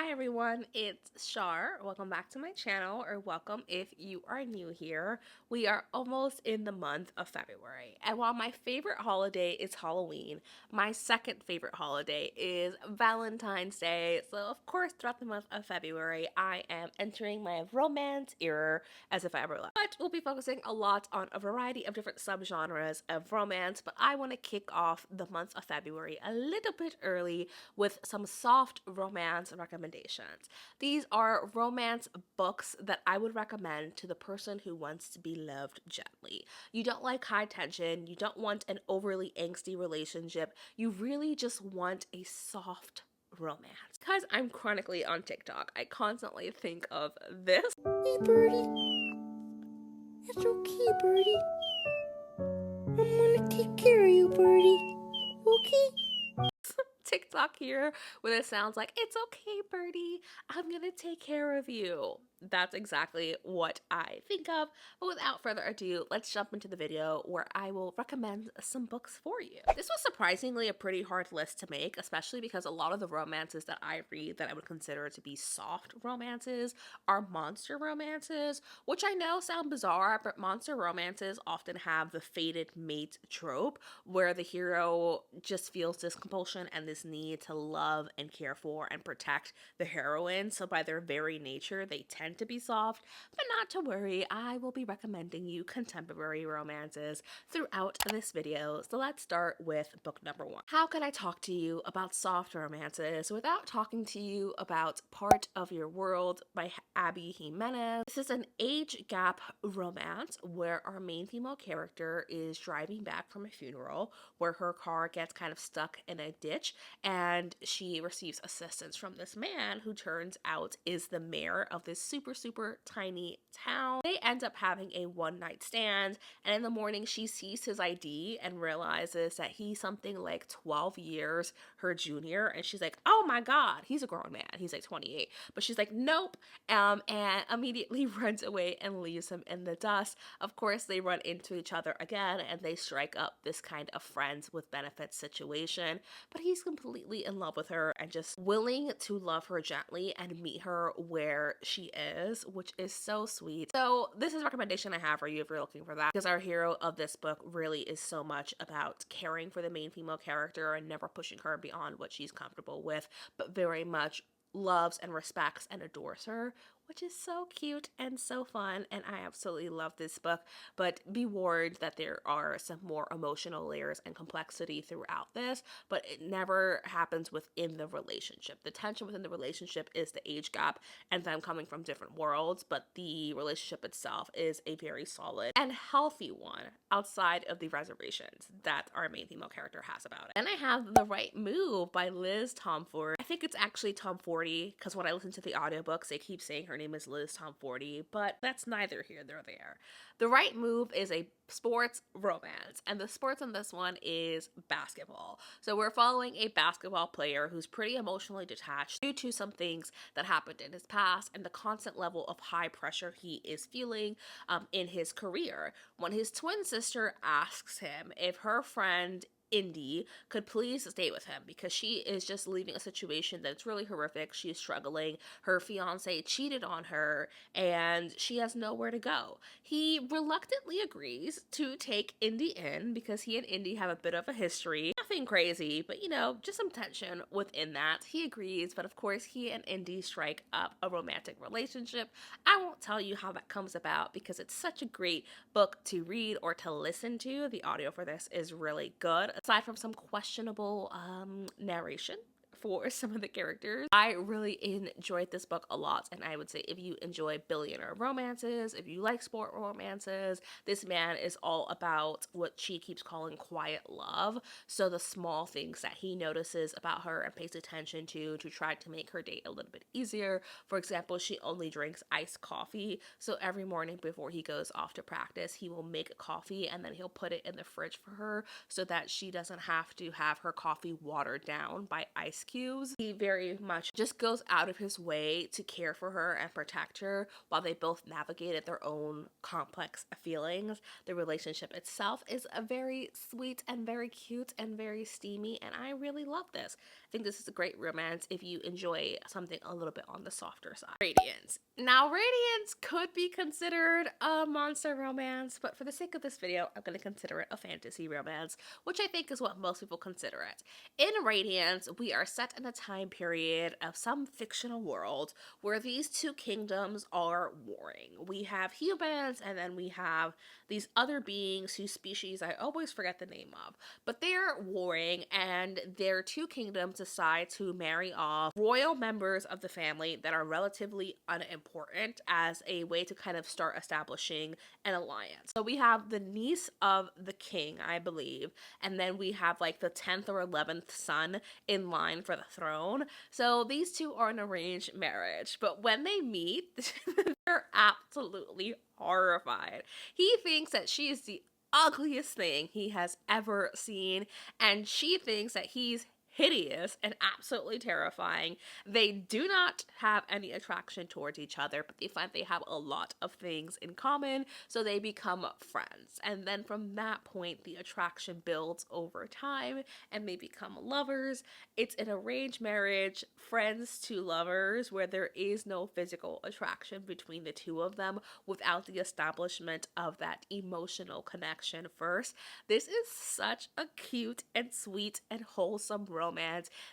Hi everyone, it's Shar. Welcome back to my channel, or welcome if you are new here. We are almost in the month of February, and while my favorite holiday is Halloween, my second favorite holiday is Valentine's Day. So of course, throughout the month of February, I am entering my romance era as if I ever left. But we'll be focusing a lot on a variety of different subgenres of romance, but I want to kick off the month of February a little bit early with some soft romance recommendations. These are romance books that I would recommend to the person who wants to be loved gently. You don't like high tension, you don't want an overly angsty relationship, you really just want a soft romance. Because I'm chronically on TikTok, I constantly think of this. Hey, Birdie. It's okay, Birdie. I'm gonna take care of you, Birdie. Okay? TikTok here where it sounds like, "It's okay, Birdie, I'm gonna take care of you." That's exactly what I think of. But without further ado, let's jump into the video where I will recommend some books for you. This was surprisingly a pretty hard list to make, especially because a lot of the romances that I read that I would consider to be soft romances are monster romances, which I know sound bizarre, but monster romances often have the fated mate trope where the hero just feels this compulsion and this need to love and care for and protect the heroine. So by their very nature, they tend to be soft, but not to worry, I will be recommending you contemporary romances throughout this video. So let's start with book number 1. How can I talk to you about soft romances without talking to you about Part of Your World by Abby Jimenez? This is an age gap romance where our main female character is driving back from a funeral where her car gets kind of stuck in a ditch, and she receives assistance from this man who turns out is the mayor of this super tiny town. They end up having a one-night stand, and in the morning she sees his ID and realizes that he's something like 12 years her junior, and she's like, "Oh my god, he's a grown man, he's like 28." But she's like, "Nope," and immediately runs away and leaves him in the dust. Of course, they run into each other again and they strike up this kind of friends with benefits situation, but he's completely in love with her and just willing to love her gently and meet her where she is, which is so sweet. So this is a recommendation I have for you if you're looking for that, because our hero of this book really is so much about caring for the main female character and never pushing her beyond what she's comfortable with, but very much loves and respects and adores her, which is so cute and so fun, and I absolutely love this book. But be warned that there are some more emotional layers and complexity throughout this, but it never happens within the relationship. The tension within the relationship is the age gap and them coming from different worlds, but the relationship itself is a very solid and healthy one outside of the reservations that our main female character has about it. Then I have The Right Move by Liz Tomford. I think it's actually Tom Forty, because when I listen to the audiobooks, they keep saying her name is Liz Tomforty, but that's neither here nor there. The Right Move is a sports romance, and the sports in this one is basketball. So we're following a basketball player who's pretty emotionally detached due to some things that happened in his past and the constant level of high pressure he is feeling in his career. When his twin sister asks him if her friend Indy could please stay with him because she is just leaving a situation that's really horrific. She's struggling. Her fiance cheated on her and she has nowhere to go. He reluctantly agrees to take Indy in because he and Indy have a bit of a history. Nothing crazy, but you know, just some tension within that. He agrees, but of course he and Indy strike up a romantic relationship. I won't tell you how that comes about because it's such a great book to read or to listen to. The audio for this is really good, aside from some questionable narration for some of the characters. I really enjoyed this book a lot, and I would say if you enjoy billionaire romances, if you like sport romances, this man is all about what she keeps calling quiet love. So the small things that he notices about her and pays attention to try to make her date a little bit easier. For example, she only drinks iced coffee, so every morning before he goes off to practice, he will make coffee and then he'll put it in the fridge for her so that she doesn't have to have her coffee watered down by ice cues. He very much just goes out of his way to care for her and protect her while they both navigated their own complex feelings. The relationship itself is a very sweet and very cute and very steamy, and I really love this. I think this is a great romance if you enjoy something a little bit on the softer side. Radiance. Now, Radiance could be considered a monster romance, but for the sake of this video, I'm going to consider it a fantasy romance, which I think is what most people consider it. In Radiance, we are set in a time period of some fictional world where these two kingdoms are warring. We have humans, and then we have these other beings whose species I always forget the name of, but they're warring, and their two kingdoms decide to marry off royal members of the family that are relatively unimportant as a way to kind of start establishing an alliance. So we have the niece of the king, I believe, and then we have like the 10th or 11th son in line for the throne. So these two are an arranged marriage, but when they meet, they're absolutely horrified. He thinks that she is the ugliest thing he has ever seen, and she thinks that he's hideous and absolutely terrifying. They do not have any attraction towards each other, but they find they have a lot of things in common, so they become friends. And then from that point, the attraction builds over time and they become lovers. It's an arranged marriage, friends to lovers, where there is no physical attraction between the two of them without the establishment of that emotional connection first. This is such a cute and sweet and wholesome romance.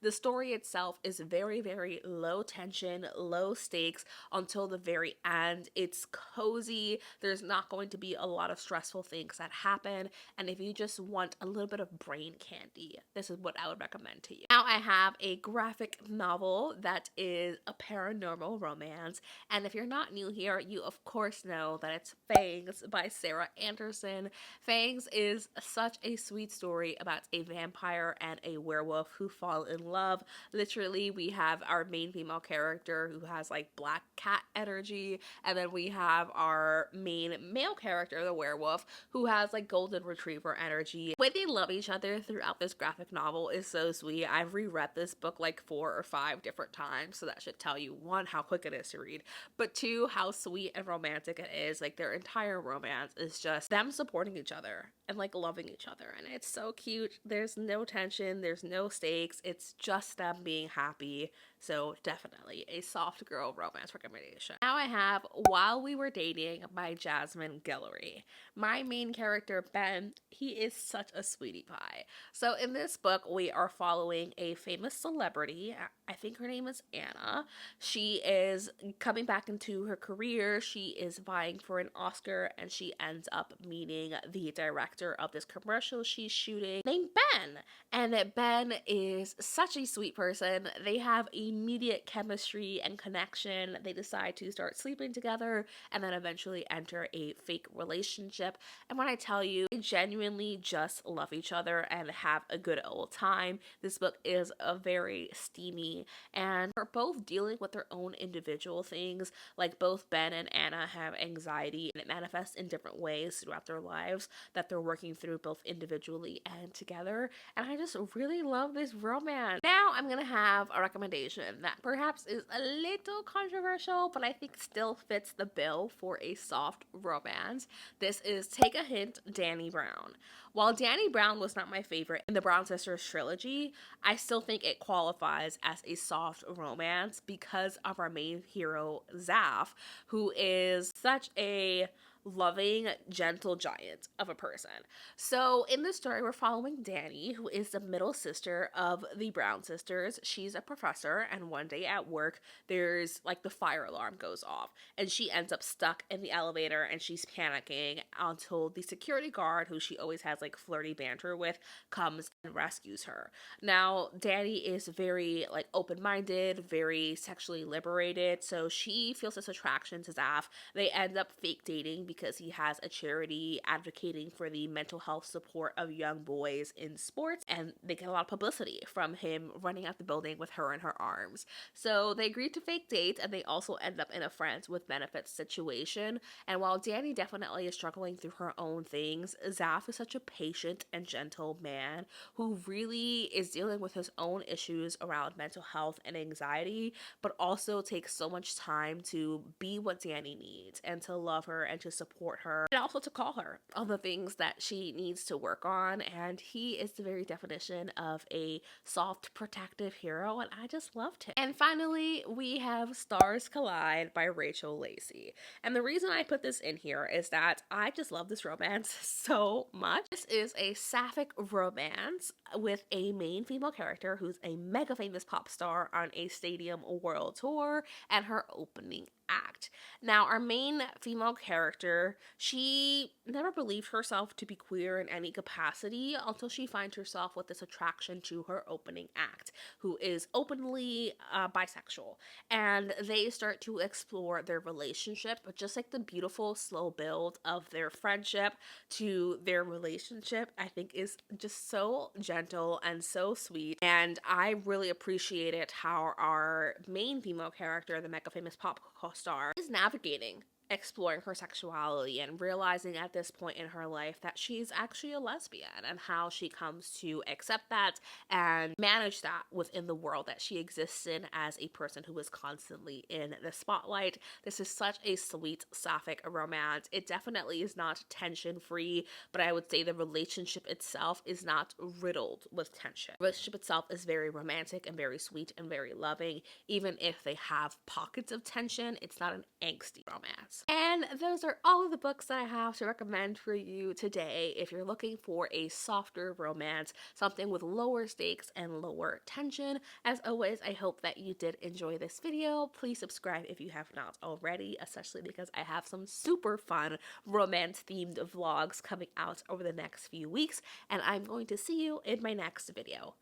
The story itself is very, very low tension, low stakes until the very end. It's cozy. There's not going to be a lot of stressful things that happen. And if you just want a little bit of brain candy, this is what I would recommend to you. Now I have a graphic novel that is a paranormal romance. And if you're not new here, you of course know that it's Fangs by Sarah Anderson. Fangs is such a sweet story about a vampire and a werewolf who fall in love. Literally, we have our main female character who has like black cat energy, and then we have our main male character, the werewolf, who has like golden retriever energy. The way they love each other throughout this graphic novel is so sweet. I've reread this book like 4 or 5 different times, so that should tell you, 1, how quick it is to read, but 2, how sweet and romantic it is. Like, their entire romance is just them supporting each other and like loving each other, and it's so cute. There's no tension, there's no stakes, it's just them being happy. So definitely a soft girl romance recommendation. Now I have While We Were Dating by Jasmine Guillory. My main character, Ben, he is such a sweetie pie. So in this book, we are following a famous celebrity. I think her name is Anna. She is coming back into her career. She is vying for an Oscar, and she ends up meeting the director of this commercial she's shooting named Ben. And Ben is such a sweet person. They have immediate chemistry and connection. They decide to start sleeping together and then eventually enter a fake relationship. And when I tell you, they genuinely just love each other and have a good old time. This book is a very steamy, and they're both dealing with their own individual things. Like, both Ben and Anna have anxiety, and it manifests in different ways throughout their lives that they're working through both individually and together. And I just really love this romance. Now I'm gonna have a recommendation that perhaps is a little controversial, but I think still fits the bill for a soft romance. This is Take a Hint, Dani Brown. While Dani Brown was not my favorite in the Brown Sisters trilogy, I still think it qualifies as a soft romance because of our main hero, Zaf, who is such a loving, gentle giant of a person. So in this story, we're following Dani, who is the middle sister of the Brown sisters. She's a professor, and one day at work, there's like the fire alarm goes off, and she ends up stuck in the elevator, and she's panicking until the security guard, who she always has like flirty banter with, comes and rescues her. Now, Dani is very like open-minded, very sexually liberated, so she feels this attraction to Zaf. They end up fake dating because because he has a charity advocating for the mental health support of young boys in sports, and they get a lot of publicity from him running out the building with her in her arms. So they agreed to fake date, and they also end up in a friends with benefits situation. And while Danny definitely is struggling through her own things, Zaf is such a patient and gentle man who really is dealing with his own issues around mental health and anxiety, but also takes so much time to be what Danny needs and to love her and to support her and also to call her on the things that she needs to work on. And he is the very definition of a soft, protective hero, and I just loved him. And finally, we have Stars Collide by Rachel Lacey. And the reason I put this in here is that I just love this romance so much. This is a sapphic romance with a main female character who's a mega famous pop star on a stadium world tour and her opening act. Now, our main female character, she never believed herself to be queer in any capacity until she finds herself with this attraction to her opening act, who is openly bisexual. And they start to explore their relationship, but just like the beautiful slow build of their friendship to their relationship, I think is just so gentle and so sweet. And I really appreciated how our main female character, the mega famous pop star, is navigating exploring her sexuality and realizing at this point in her life that she's actually a lesbian, and how she comes to accept that and manage that within the world that she exists in as a person who is constantly in the spotlight. This is such a sweet sapphic romance. It definitely is not tension free, but I would say the relationship itself is not riddled with tension. The relationship itself is very romantic and very sweet and very loving. Even if they have pockets of tension, it's not an angsty romance. And those are all of the books that I have to recommend for you today. If you're looking for a softer romance, something with lower stakes and lower tension, as always, I hope that you did enjoy this video. Please subscribe if you have not already, especially because I have some super fun romance-themed vlogs coming out over the next few weeks, and I'm going to see you in my next video.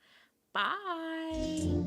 Bye!